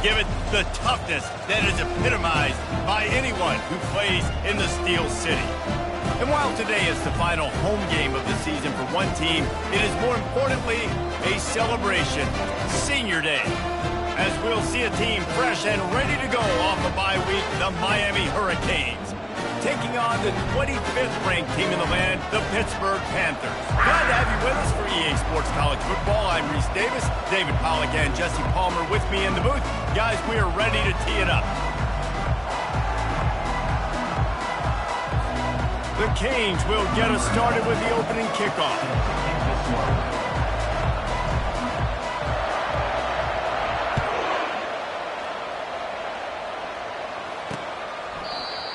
give it the toughness that is epitomized by anyone who plays in the Steel City. And while today is the final home game of the season for one team, it is more importantly a celebration, Senior Day, as we'll see a team fresh and ready to go off a bye week, the Miami Hurricanes, taking on the 25th ranked team in the land, the Pittsburgh Panthers. Glad to have you with us for EA Sports College Football. I'm Reese Davis, David Pollack and Jesse Palmer with me in the booth. Guys, we are ready to tee it up. The Canes will get us started with the opening kickoff.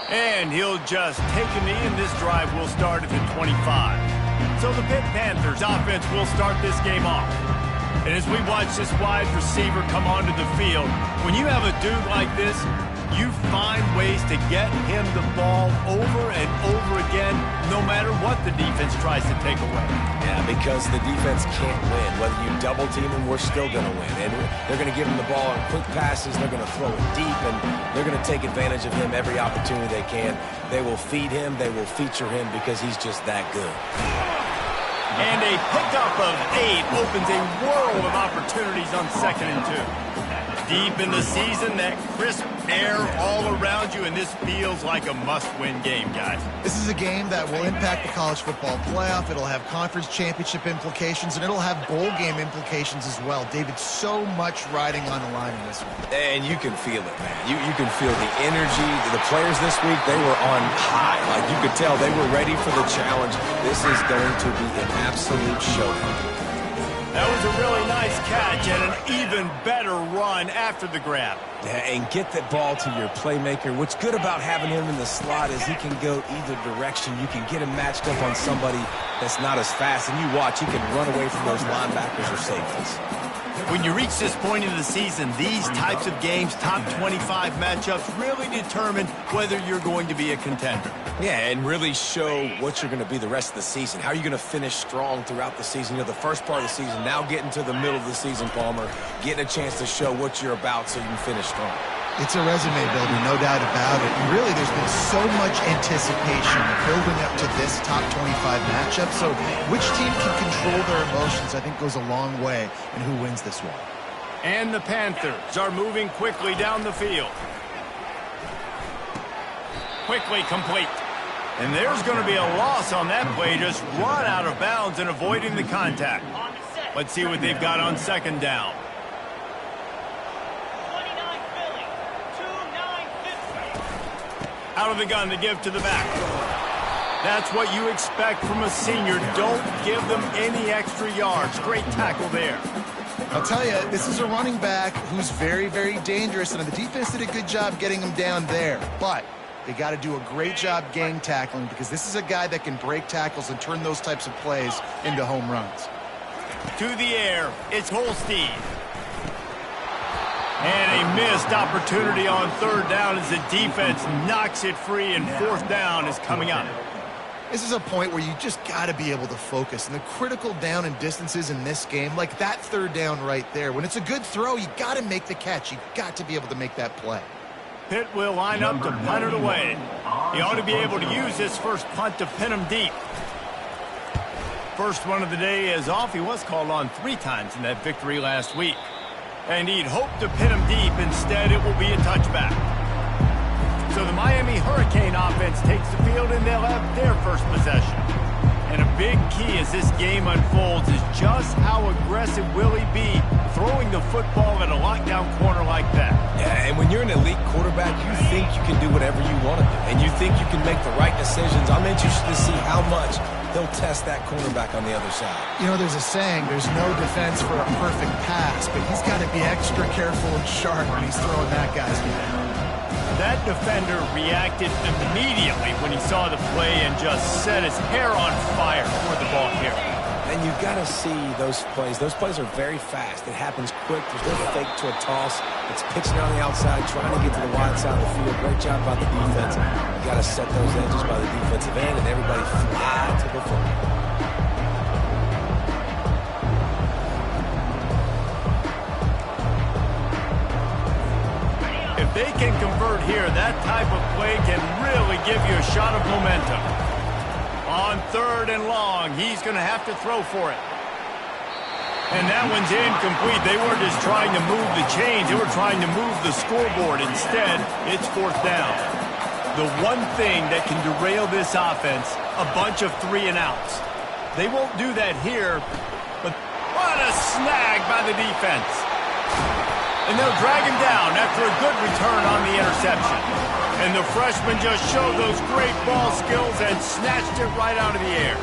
And he'll just take a knee, and this drive will start at the 25. So the Pitt Panthers offense will start this game off. And as we watch this wide receiver come onto the field, when you have a dude like this, you find ways to get him the ball over and over again, no matter what the defense tries to take away. Yeah, because the defense can't win. Whether you double team him, we're still going to win. And they're going to give him the ball on quick passes. They're going to throw it deep, and they're going to take advantage of him every opportunity they can. They will feed him. They will feature him because he's just that good. And a pickup of 8 opens a world of opportunities on 2nd and 2. Deep in the season, that crisp air all around you, and this feels like a must-win game, guys. This is a game that will impact the college football playoff. It'll have conference championship implications, and it'll have bowl game implications as well. David, so much riding on the line in this one. And you can feel it, man. You can feel the energy. The players this week, they were on high. Like, you could tell they were ready for the challenge. This is going to be an absolute showdown. That was a really nice catch and an even better run after the grab. Yeah, and get that ball to your playmaker. What's good about having him in the slot is he can go either direction. You can get him matched up on somebody that's not as fast, and you watch, he can run away from those linebackers or safeties. When you reach this point in the season, these types of games, top 25 matchups, really determine whether you're going to be a contender. Yeah, and really show what you're going to be the rest of the season. How are you going to finish strong throughout the season? You know, the first part of the season, now getting to the middle of the season, Palmer, getting a chance to show what you're about so you can finish strong. It's a resume builder, no doubt about it. And really, there's been so much anticipation building up to this top 25 matchup. So which team can control their emotions, I think, goes a long way in who wins this one. And the Panthers are moving quickly down the field. Quickly complete. And there's going to be a loss on that play. Just run out of bounds and avoiding the contact. Let's see what they've got on 2nd down. Out of the gun to give to the back. That's what you expect from a senior. Don't give them any extra yards. Great tackle there. I'll tell you, this is a running back who's very, very dangerous, and the defense did a good job getting him down there. But they got to do a great job gang tackling, because this is a guy that can break tackles and turn those types of plays into home runs. To the air, it's Holstein. And a missed opportunity on 3rd down as the defense knocks it free, and 4th down is coming up. This is a point where you just got to be able to focus. And the critical down and distances in this game, like that 3rd down right there, when it's a good throw, you got to make the catch. You got to be able to make that play. Pitt will line up to punt it away. He ought to be able to use this first punt to pin him deep. First one of the day is off. He was called on 3 times in that victory last week. And he'd hoped to pin him deep. Instead, it will be a touchback. So the Miami Hurricane offense takes the field, and they'll have their first possession. And a big key as this game unfolds is just how aggressive will he be throwing the football at a lockdown corner like that. Yeah, and when you're an elite quarterback, you think you can do whatever you want to do, and you think you can make the right decisions. I'm interested to see how much he'll test that cornerback on the other side. You know, there's a saying, there's no defense for a perfect pass, but he's got to be extra careful and sharp when he's throwing that guy's way. That defender reacted immediately when he saw the play and just set his hair on fire for the ball carrier. And you've got to see those plays. Those plays are very fast. It happens quick. There's no fake to a toss. It's pitching on the outside, trying to get to the wide side of the field. Great job by the defense. You got to set those edges by the defensive end, and everybody fly to the football. If they can convert here, that type of play can really give you a shot of momentum. On 3rd and long, he's going to have to throw for it. And that one's incomplete. They weren't just trying to move the chains. They were trying to move the scoreboard. Instead, it's 4th down. The one thing that can derail this offense, a bunch of 3-and-outs. They won't do that here, but what a snag by the defense. And they'll drag him down after a good return on the interception. And the freshman just showed those great ball skills and snatched it right out of the air.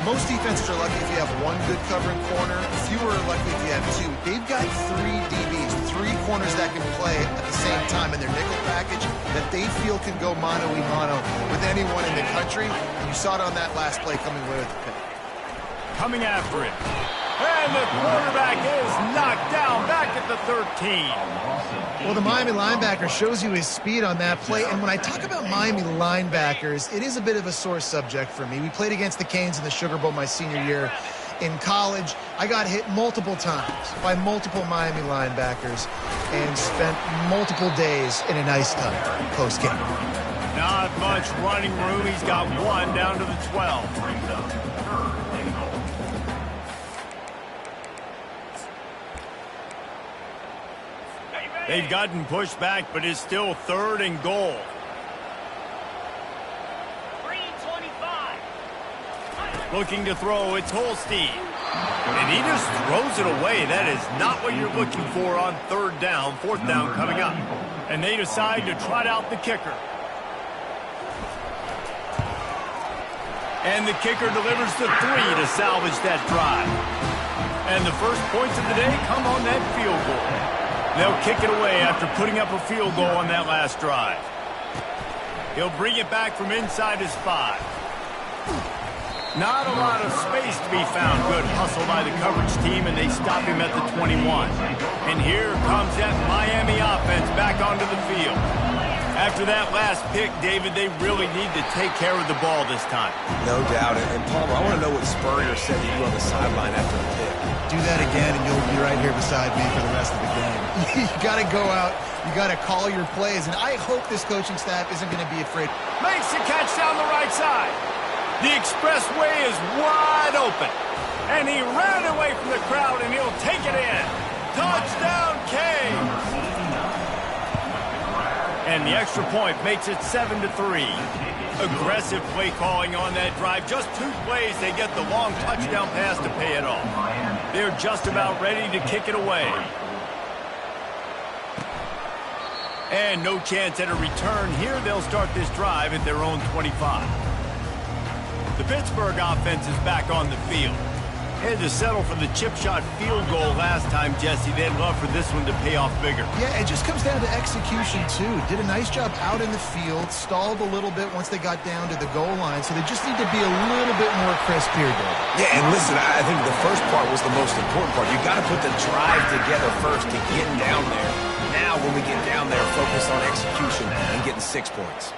Most defenses are lucky if you have one good covering corner. Fewer are lucky if you have two. They've got 3 DBs, 3 corners that can play at the same time in their nickel package that they feel can go mano-a-mano with anyone in the country. And you saw it on that last play coming away with the pick. Coming after it. And the quarterback is knocked down back at the 13. Well, the Miami linebacker shows you his speed on that play. And when I talk about Miami linebackers, it is a bit of a sore subject for me. We played against the Canes in the Sugar Bowl my senior year in college. I got hit multiple times by multiple Miami linebackers and spent multiple days in an ice tub post-game. Not much running room. He's got 1 down to the 12. They've gotten pushed back, but it's still 3rd and goal. 3:25. Looking to throw, it's Holstein. And he just throws it away. That is not what you're looking for on 3rd down, 4th down coming up. And they decide to trot out the kicker. And the kicker delivers the 3 to salvage that drive. And the first points of the day come on that field goal. They'll kick it away after putting up a field goal on that last drive. He'll bring it back from inside his 5. Not a lot of space to be found. Good hustle by the coverage team, and they stop him at the 21. And here comes that Miami offense back onto the field. After that last pick, David, they really need to take care of the ball this time. No doubt. And Palmer, I want to know what Spurrier said to you on the sideline after the pick. Do that again, and you'll be right here beside me for the rest of the game. You got to go out. You got to call your plays, and I hope this coaching staff isn't going to be afraid. Makes the catch down the right side. The expressway is wide open, and he ran away from the crowd, and he'll take it in. Touchdown, Canes! And the extra point makes it 7-3. Aggressive play calling on that drive. Just 2 plays, they get the long touchdown pass to pay it off. They're just about ready to kick it away. And no chance at a return here. They'll start this drive at their own 25. The Pittsburgh offense is back on the field. Had to settle for the chip shot field goal last time, Jesse. They'd love for this one to pay off bigger. Yeah, it just comes down to execution, too. Did a nice job out in the field, stalled a little bit once they got down to the goal line, so they just need to be a little bit more crisp here, David. Yeah, and listen, I think the first part was the most important part. You got to put the drive together first to get down there. Now, when we get down there, focus on execution and getting 6 points.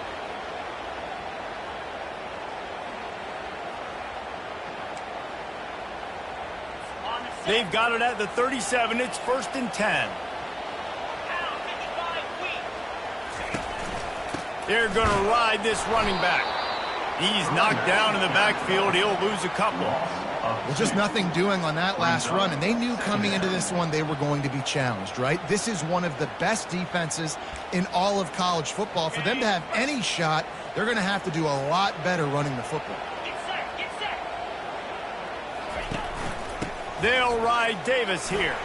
They've got it at the 37. It's 1st and 10. They're going to ride this running back. He's knocked down in the backfield. He'll lose a couple. Well, just nothing doing on that last run, and they knew coming into this one they were going to be challenged, right? This is one of the best defenses in all of college football. For them to have any shot, they're going to have to do a lot better running the football. They'll ride Davis here.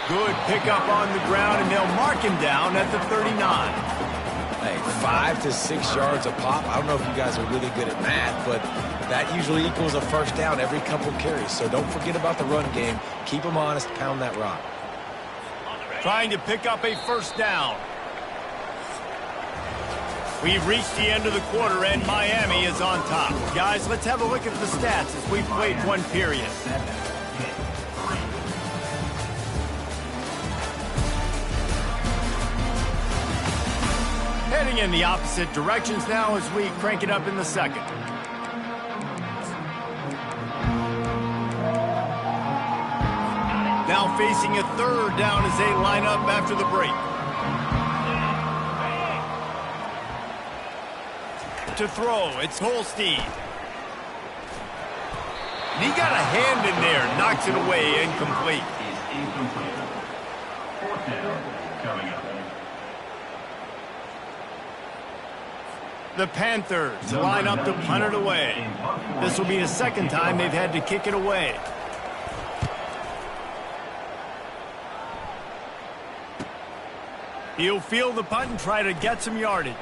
Good pickup on the ground, and they'll mark him down at the 39. Hey, 5 to 6 yards a pop. I don't know if you guys are really good at math, but that usually equals a first down every couple carries. So don't forget about the run game. Keep them honest. Pound that rock. Trying to pick up a first down. We've reached the end of the quarter, and Miami is on top. Guys, let's have a look at the stats as we've played 1 period. Heading in the opposite directions now as we crank it up in the second. Now facing a 3rd down as they line up after the break. to throw. It's Holstein. And he got a hand in there, knocks it away, incomplete. Fourth down coming up. The Panthers line up to punt it away. This will be the second time they've had to kick it away. He'll field the punt and try to get some yardage.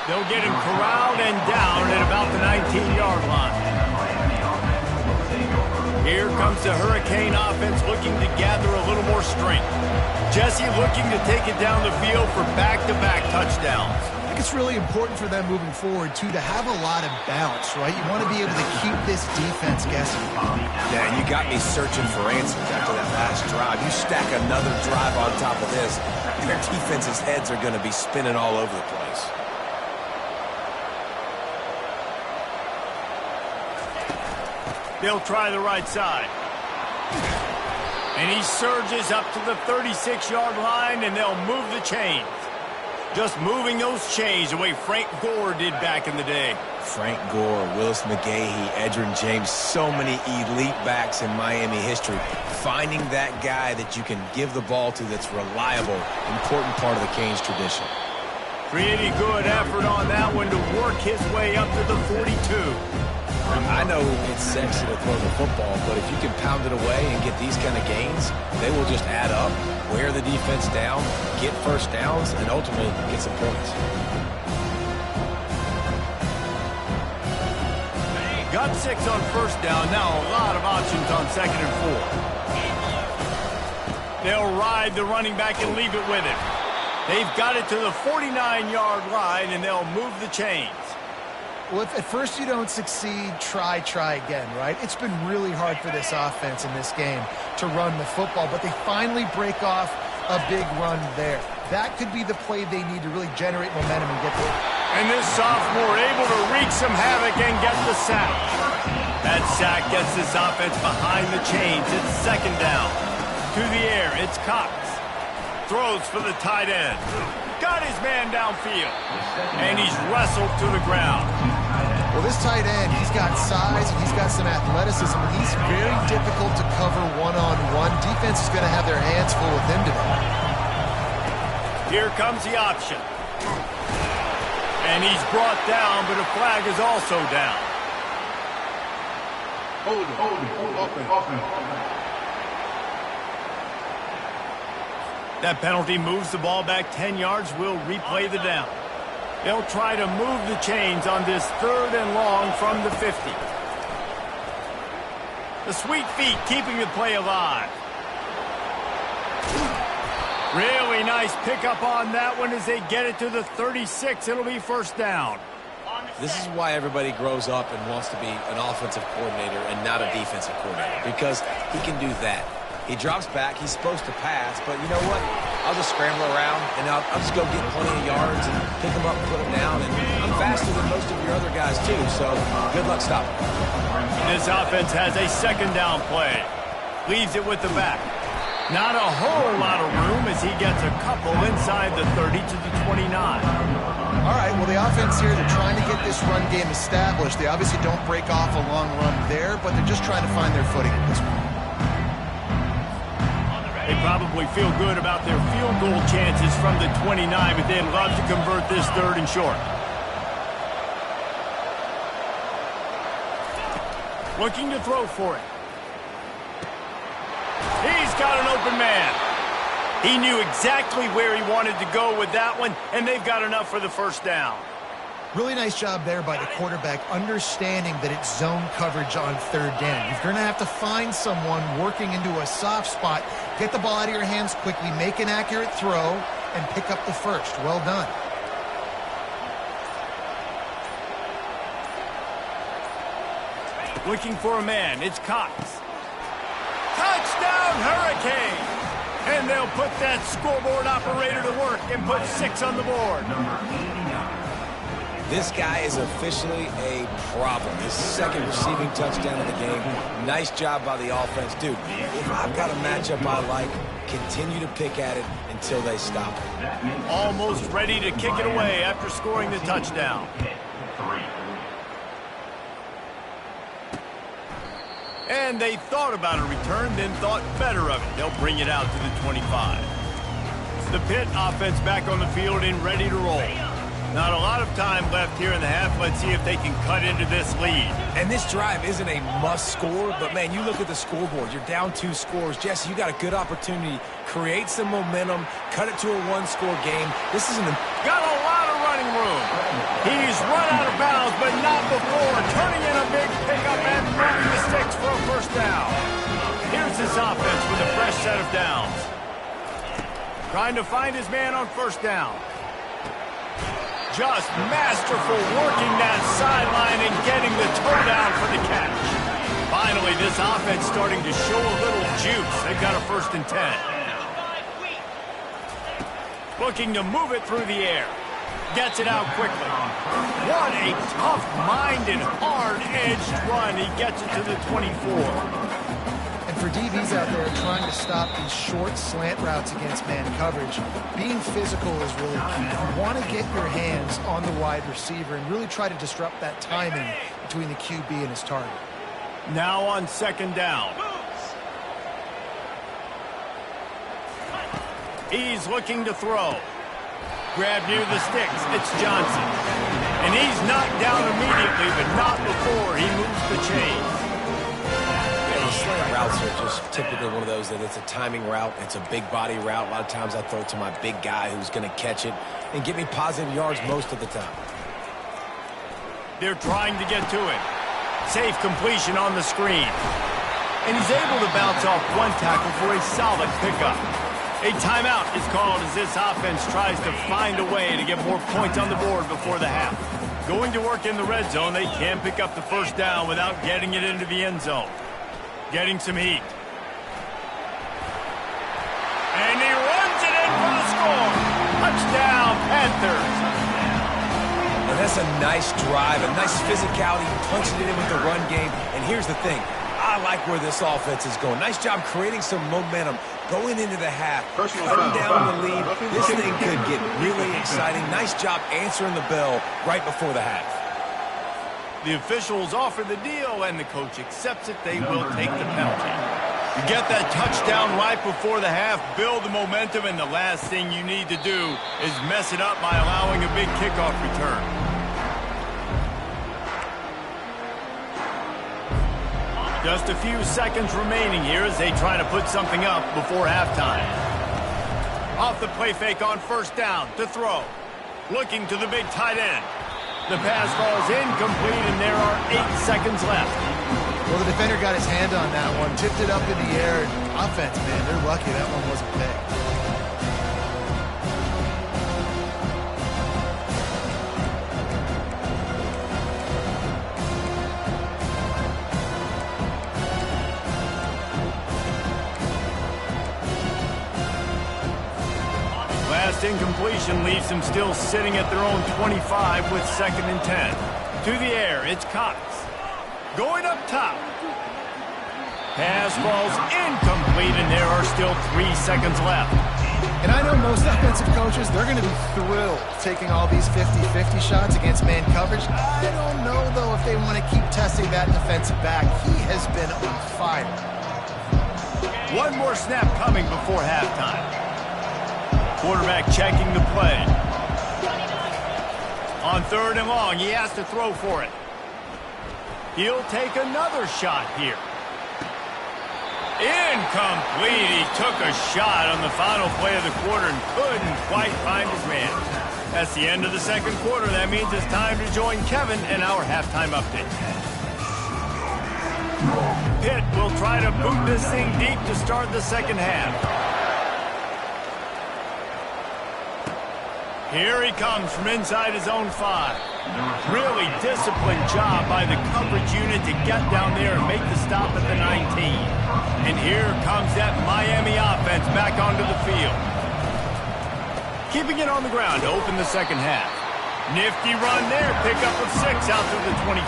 They'll get him corralled and down at about the 19-yard line. Here comes the Hurricane offense looking to gather a little more strength. Jesse looking to take it down the field for back-to-back touchdowns. I think it's really important for them moving forward, too, to have a lot of balance, right? You want to be able to keep this defense guessing. Yeah, you got me searching for answers after that last drive. You stack another drive on top of this, their defense's heads are going to be spinning all over the place. They'll try the right side. And he surges up to the 36-yard line, and they'll move the chains. Just moving those chains the way Frank Gore did back in the day. Frank Gore, Willis McGahee, Edgerrin James, so many elite backs in Miami history. Finding that guy that you can give the ball to that's reliable, important part of the Canes tradition. Pretty good effort on that one to work his way up to the 42. I know it's sexy to throw the football, but if you can pound it away and get these kind of gains, they will just add up, wear the defense down, get first downs, and ultimately get some points. Got 6 on first down. Now a lot of options on second and 4. They'll ride the running back and leave it with him. They've got it to the 49-yard line, and they'll move the chains. Well, if at first you don't succeed, try again, right? It's been really hard for this offense in this game to run the football, but they finally break off a big run there. That could be the play they need to really generate momentum and get there. And this sophomore able to wreak some havoc and get the sack. That sack gets this offense behind the chains. It's second down. To the air, it's Cox. Throws for the tight end. Got his man downfield. And he's wrestled to the ground. Well, this tight end, he's got size and he's got some athleticism. And he's very difficult to cover one-on-one. Defense is going to have their hands full with him today. Here comes the option. And he's brought down, but a flag is also down. Hold it. That penalty moves the ball back 10 yards. We'll replay the down. They'll try to move the chains on this third and long from the 50. The sweet feet keeping the play alive. Really nice pickup on that one as they get it to the 36. It'll be first down. This is why everybody grows up and wants to be an offensive coordinator and not a defensive coordinator, because he can do that. He drops back. He's supposed to pass, but you know what? I'll just scramble around, and I'll just go get plenty of yards and pick them up and put them down. And I'm faster than most of your other guys, too, so good luck stopping. This offense has a second down play. Leaves it with the back. Not a whole lot of room as he gets a couple inside the 30 to the 29. All right, well, the offense here, they're trying to get this run game established. They obviously don't break off a long run there, but they're just trying to find their footing at this point. They probably feel good about their field goal chances from the 29, but they'd love to convert this third and short. Looking to throw for it. He's got an open man. He knew exactly where he wanted to go with that one, and they've got enough for the first down. Really nice job there by the quarterback, understanding that it's zone coverage on third down. You're going to have to find someone working into a soft spot, get the ball out of your hands quickly, make an accurate throw, and pick up the first. Well done. Looking for a man. It's Cox. Touchdown, Hurricane! And they'll put that scoreboard operator to work and put 6 on the board. This guy is officially a problem. His second receiving touchdown of the game. Nice job by the offense. Dude, if I've got a matchup I like, Continue to pick at it until they stop it. Almost ready to kick it away after scoring the touchdown. And they thought about a return, then thought better of it. They'll bring it out to the 25. The Pitt offense back on the field and ready to roll. Not a lot of time left here in the half. Let's see if they can cut into this lead. And this drive isn't a must score, but man, you look at the scoreboard. You're down 2 scores. Jesse, you got a good opportunity. Create some momentum. Cut it to a 1-score game. This is got a lot of running room. He's run out of bounds, but not before. Turning in a big pickup and moving the sticks for a first down. Here's this offense with a fresh set of downs. Trying to find his man on first down. Just masterful working that sideline and getting the toe down for the catch. Finally, this offense starting to show a little juice. They've got a 1st and 10. Looking to move it through the air. Gets it out quickly. What a tough-minded, hard-edged run. He gets it to the 24. For DBs out there trying to stop these short slant routes against man coverage, being physical is really key. You want to get your hands on the wide receiver and really try to disrupt that timing between the QB and his target. Now on 2nd down. He's looking to throw. Grab near the sticks. It's Johnson. And he's knocked down immediately, but not before he moves the chains. Slant routes are just typically one of those that it's a timing route. It's a big body route. A lot of times I throw it to my big guy who's going to catch it and get me positive yards most of the time. They're trying to get to it. Safe completion on the screen. And he's able to bounce off 1 tackle for a solid pickup. A timeout is called as this offense tries to find a way to get more points on the board before the half. Going to work in the red zone, they can pick up the first down without getting it into the end zone. Getting some heat. And he runs it in for the score. Touchdown, Panthers. And that's a nice drive, a nice physicality, punching it in with the run game. And here's the thing. I like where this offense is going. Nice job creating some momentum going into the half. Cutting down the lead. This thing could get really exciting. Nice job answering the bell right before the half. The officials offer the deal, and the coach accepts it. They will take the penalty. You get that touchdown right before the half, build the momentum, and the last thing you need to do is mess it up by allowing a big kickoff return. Just a few seconds remaining here as they try to put something up before halftime. Off the play fake on first down to throw. Looking to the big tight end. The pass falls incomplete, and there are 8 seconds left. Well, the defender got his hand on that one, tipped it up in the air. And offense, man, they're lucky that one wasn't picked. Last incompletion leaves them still sitting at their own 25 with 2nd and 10. To the air, it's Cox. Going up top. Pass falls incomplete, and there are still 3 seconds left. And I know most offensive coaches, they're going to be thrilled taking all these 50-50 shots against man coverage. I don't know, though, if they want to keep testing that defensive back. He has been on fire. One more snap coming before halftime. Quarterback checking the play. On 3rd and long, he has to throw for it. He'll take another shot here. Incomplete. He took a shot on the final play of the quarter and couldn't quite find his man. That's the end of the 2nd quarter. That means it's time to join Kevin and our halftime update. Pitt will try to boot this thing deep to start the 2nd half. Here he comes from inside his own 5. Really disciplined job by the coverage unit to get down there and make the stop at the 19. And here comes that Miami offense back onto the field. Keeping it on the ground to open the 2nd half. Nifty run there, pickup of 6 out to the 25.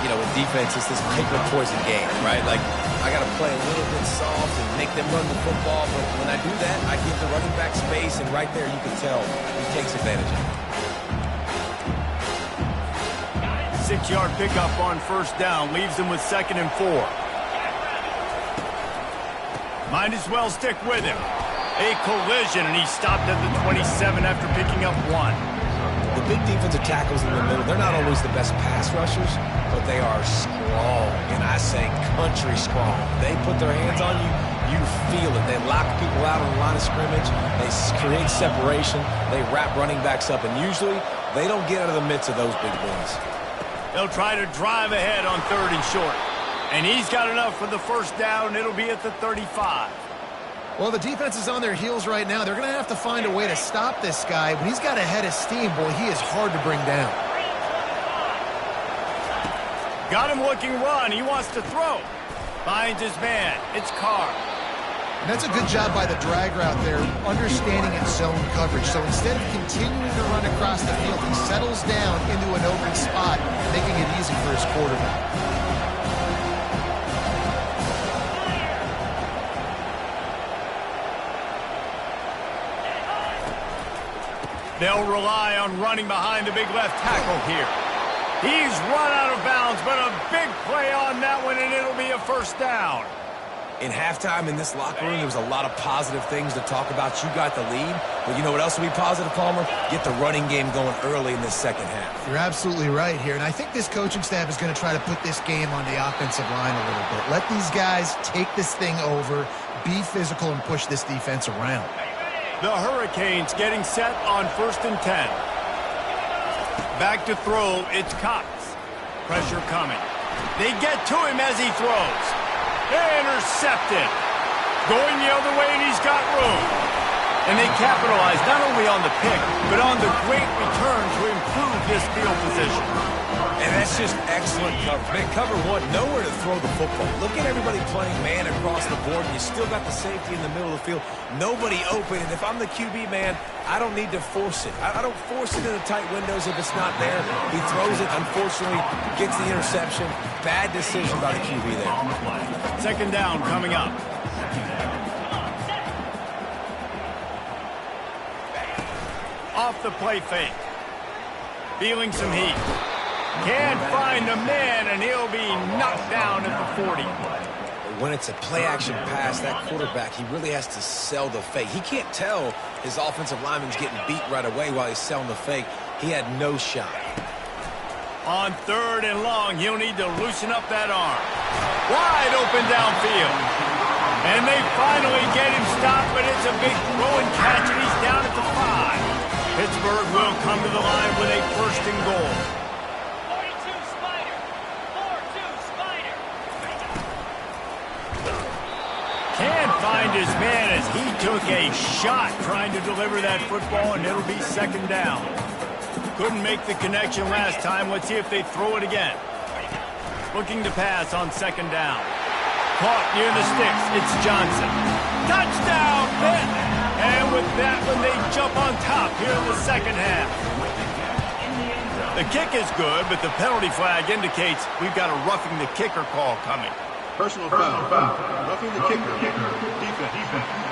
you know, with defense, it's this pick or poison game, right? Like, I got to play a little bit soft and make them run the football, but when I do that, I give the running back space, and right there you can tell he takes advantage of it. 6-yard pickup on first down leaves them with 2nd and 4. Might as well stick with him. A collision, and he stopped at the 27 after picking up 1. The big defensive tackles in the middle, they're not always the best pass rushers, but they are strong, and I say country strong. They put their hands on you, you feel it. They lock people out on the line of scrimmage. They create separation. They wrap running backs up, and usually they don't get out of the midst of those big boys. They'll try to drive ahead on 3rd and short. And he's got enough for the first down. It'll be at the 35. Well, the defense is on their heels right now. They're going to have to find a way to stop this guy. When he's got a head of steam, boy, he is hard to bring down. Got him looking run. He wants to throw. Finds his man. It's Carr. And that's a good job by the drag route there, understanding its zone coverage. So instead of continuing to run across the field, he settles down into an open spot, making it easy for his quarterback. They'll rely on running behind the big left tackle here. He's run out of bounds, but a big play on that one, and it'll be a first down. In halftime in this locker room, there was a lot of positive things to talk about. You got the lead, but you know what else will be positive, Palmer? Get the running game going early in this second half. You're absolutely right here, and I think this coaching staff is going to try to put this game on the offensive line a little bit. Let these guys take this thing over, be physical, and push this defense around. The Hurricanes getting set on 1st and 10. Back to throw, it's Cox. Pressure coming. They get to him as he throws. Intercepted. Going the other way, and he's got room. And they capitalize not only on the pick, but on the great return to improve this field position. And that's just excellent coverage. Man, cover one, nowhere to throw the football. Look at everybody playing man across the board, and you still got the safety in the middle of the field. Nobody open, and if I'm the QB, man, I don't need to force it. I don't force it in the tight windows if it's not there. He throws it, unfortunately, gets the interception. Bad decision by the QB there. 2nd down coming up. Off the play fake. Feeling some heat. Can't find a man, and he'll be knocked down at the 40. When it's a play-action pass, that quarterback, he really has to sell the fake. He can't tell his offensive lineman's getting beat right away while he's selling the fake. He had no shot. On 3rd and long, he'll need to loosen up that arm. Wide open downfield. And they finally get him stopped, but it's a big throw and catch, and he's down at the 5. Pittsburgh will come to the line with a 1st and goal. 42 Spider. 4-2 Spider. Can't find his man as he took a shot trying to deliver that football, and it'll be 2nd down. Couldn't make the connection last time. Let's see if they throw it again. Looking to pass on 2nd down. Caught near the sticks. It's Johnson. Touchdown, Pitt! And with that one, they jump on top here in the second half. The kick is good, but the penalty flag indicates we've got a roughing the kicker call coming. Personal foul. Roughing the kicker. Defense.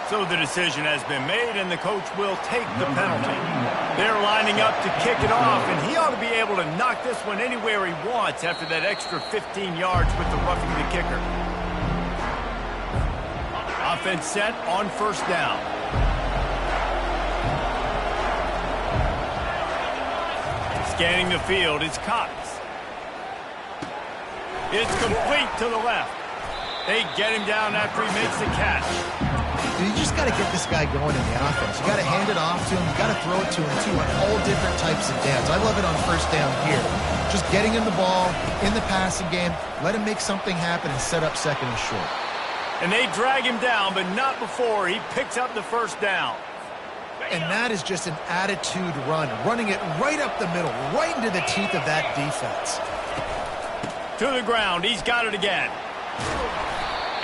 So the decision has been made, and the coach will take the penalty. They're lining up to kick it off, and he ought to be able to knock this one anywhere he wants after that extra 15 yards with the roughing the kicker. Offense set on 1st down. Scanning the field, it's Cox. It's complete to the left. They get him down after he makes the catch. You just got to get this guy going in the offense. You got to hand it off to him. You got to throw it to him, too, on all different types of downs. I love it on 1st down here. Just getting him the ball in the passing game, let him make something happen and set up 2nd and short. And they drag him down, but not before he picks up the 1st down. And that is just an attitude run, running it right up the middle, right into the teeth of that defense. To the ground, he's got it again.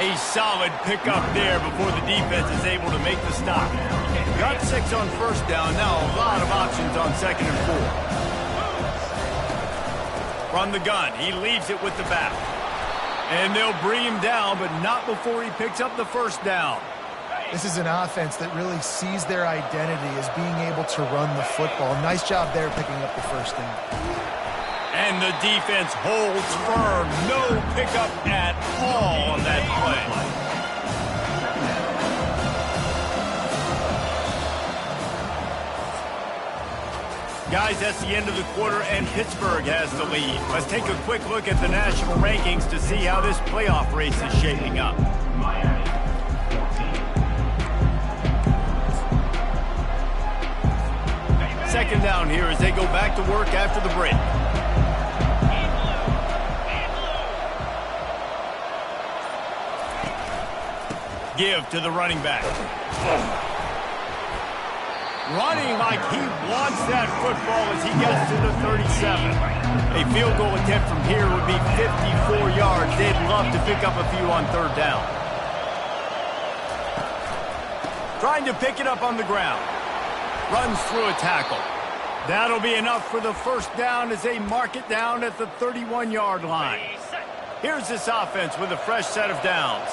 A solid pickup there before the defense is able to make the stop. Got 6 on first down. Now a lot of options on 2nd and 4. From the gun, he leaves it with the back. And they'll bring him down, but not before he picks up the first down. This is an offense that really sees their identity as being able to run the football. Nice job there picking up the first down. And the defense holds firm. No pickup at all on that play. Guys, that's the end of the quarter, and Pittsburgh has the lead. Let's take a quick look at the national rankings to see how this playoff race is shaping up. Second down here as they go back to work after the break. Give to the running back. Running like he wants that football as he gets to the 37. A field goal attempt from here would be 54 yards. They'd love to pick up a few on 3rd down. Trying to pick it up on the ground. Runs through a tackle. That'll be enough for the first down as they mark it down at the 31-yard line. Here's this offense with a fresh set of downs.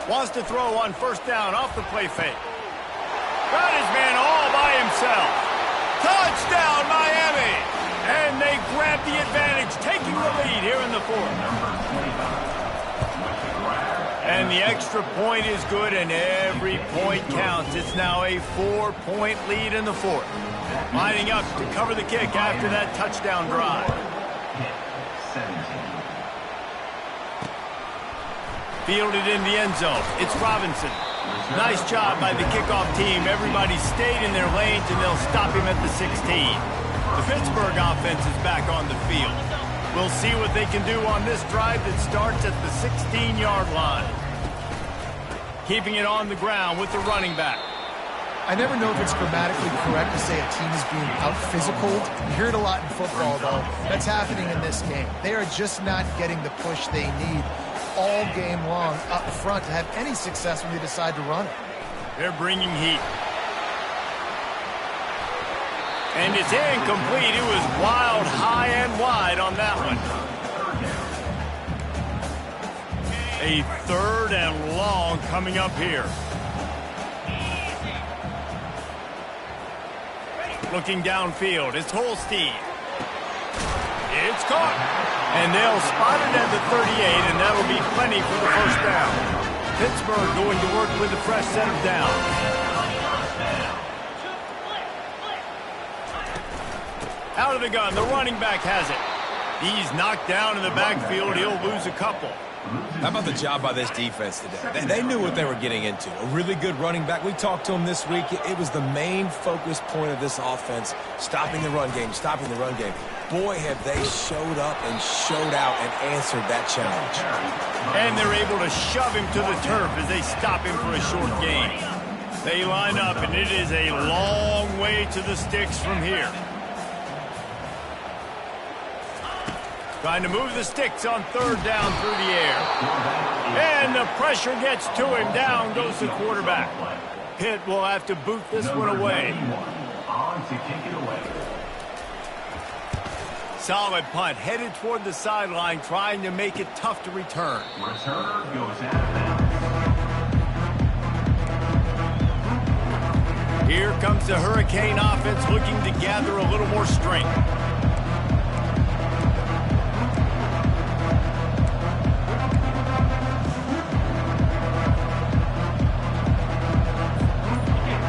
Wants to throw on first down off the play fake. Got his man all by himself. Touchdown, Miami! And they grab the advantage, taking the lead here in the 4th. And the extra point is good, and every point counts. It's now a 4-point lead in the 4th. Lining up to cover the kick after that touchdown drive. Fielded in the end zone. It's Robinson. Nice job by the kickoff team. Everybody stayed in their lanes, and they'll stop him at the 16. The Pittsburgh offense is back on the field. We'll see what they can do on this drive that starts at the 16-yard line. Keeping it on the ground with the running back. I never know if it's grammatically correct to say a team is being out-physicaled. You hear it a lot in football, though. That's happening in this game. They are just not getting the push they need all game long up front to have any success when they decide to run it. They're bringing heat. And it's incomplete. It was wild, high and wide on that one. A 3rd and long coming up here. Looking downfield, it's Holstein. It's caught. And they'll spot it at the 38, and that'll be plenty for the first down. Pittsburgh going to work with a fresh set of downs. Out of the gun, the running back has it. He's knocked down in the backfield. He'll lose a couple. How about the job by this defense today? They knew what they were getting into. A really good running back. We talked to him this week. It was the main focus point of this offense, stopping the run game, stopping the run game. Boy, have they showed up and showed out and answered that challenge. And they're able to shove him to the turf as they stop him for a short gain. They line up, and it is a long way to the sticks from here. Trying to move the sticks on 3rd down through the air. And the pressure gets to him. Down goes the quarterback. Pitt will have to boot this one away. Solid punt, headed toward the sideline, trying to make it tough to return. Returner goes out of bounds. Here comes the Hurricane offense looking to gather a little more strength.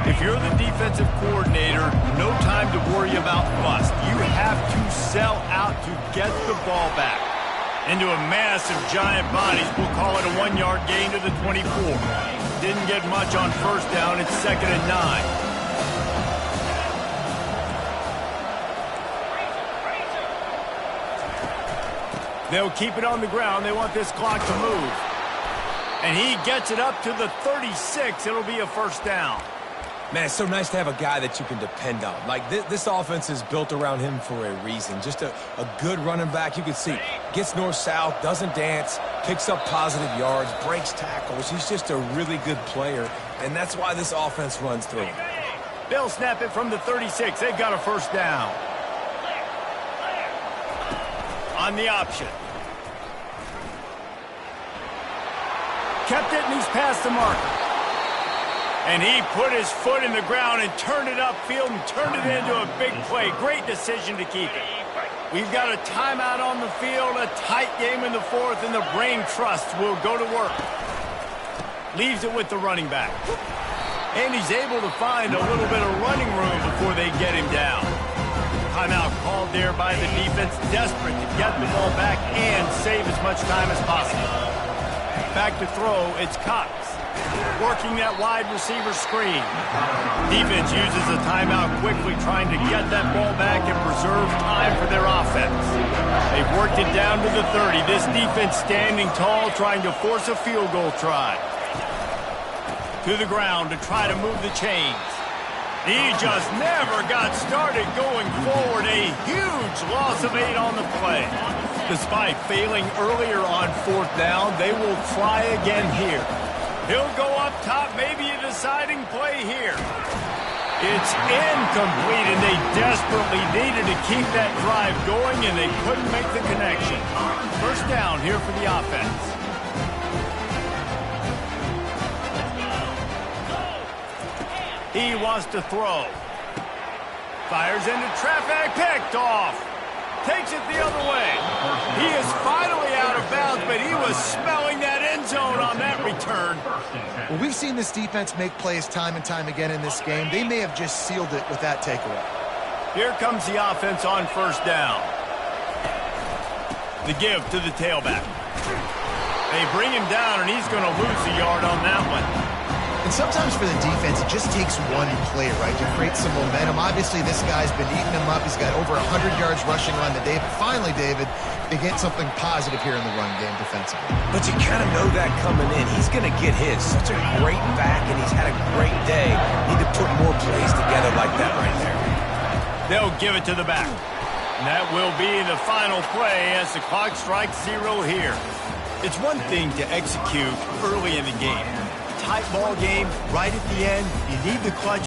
If you're the defensive coordinator, no time to worry about bust. You have to sell out to get the ball back. Into a mass of giant bodies, we'll call it a 1-yard gain to the 24. Didn't get much on first down. It's 2nd and 9. They'll keep it on the ground. They want this clock to move. And he gets it up to the 36. It'll be a first down. Man, it's so nice to have a guy that you can depend on. Like, this offense is built around him for a reason. Just a good running back. You can see, gets north-south, doesn't dance, Picks up positive yards, breaks tackles. He's just a really good player, and that's why this offense runs through him. They'll snap it from the 36. They've got a first down. On the option. Kept it, and he's past the marker. And he put his foot in the ground and turned it upfield and turned it into a big play. Great decision to keep it. We've got a timeout on the field, a tight game in the fourth, and the brain trust will go to work. Leaves it with the running back. And he's able to find a little bit of running room before they get him down. Timeout called there by the defense, desperate to get the ball back and save as much time as possible. Back to throw, it's Cox. Working that wide receiver screen. Defense uses a timeout quickly, trying to get that ball back and preserve time for their offense. They've worked it down to the 30. This defense standing tall, trying to force a field goal try. To the ground to try to move the chains. He just never got started going forward. A huge loss of 8 on the play. Despite failing earlier on fourth down, they will try again here. He'll go up top, maybe a deciding play here. It's incomplete, and they desperately needed to keep that drive going, and they couldn't make the connection. First down here for the offense. He wants to throw. Fires into traffic, picked off. Takes it the other way. He is finally out of bounds, but he was smelling that end zone on that return. Well, we've seen this defense make plays time and time again in this game. They may have just sealed it with that takeaway. Here comes the offense on first down. The give to the tailback. They bring him down, and he's going to lose a yard on that one. And sometimes for the defense, it just takes one play, right, to create some momentum. Obviously, this guy's been eating him up. He's got over 100 yards rushing on the day. But finally, David, they get something positive here in the run game defensively. But you kind of know that coming in. He's going to get his. Such a great back, and he's had a great day. Need to put more plays together like that right there. They'll give it to the back. And that will be the final play as the clock strikes 0 here. It's one thing to execute early in the game. Tight ball game, right at the end, you need the clutch.